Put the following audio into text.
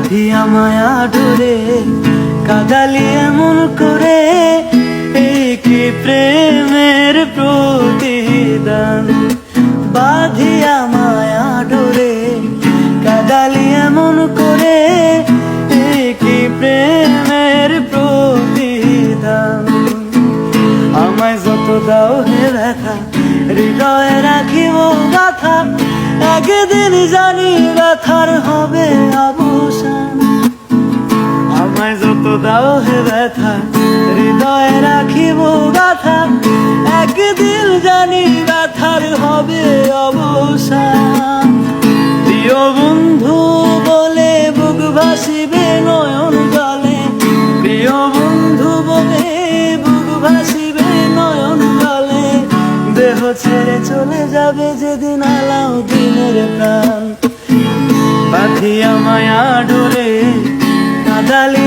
বাঁধিয়া মায়া ডোরে কাদালি এমন করে, এই কি প্রেমের প্রতিদান। বাঁধিয়া মায়া ডোরে কাদালি এমন করে, এই কি প্রেমের প্রতিদান। আমায় যত দাও হে ব্যথা, হৃদয়ে রাখিব গাথা, একদিন জানি ব্যথার হবে অবসান। আমায় যত দাও হে ব্যথা, হৃদয়ে রাখিব গাথা, একদিন জানি ব্যথার হবে অবসান। প্রিয় বন্ধু বলে বুক ভাসিবে নয়ন জলে, প্রিয় বন্ধু বলে বুক ভাসিবে নয়ন জলে, দেহ ছেড়ে চলে যাবে যেদিন আলাউদ্দিনের প্রাণ। বাঁধিয়া মায়া ডোরে কাদালি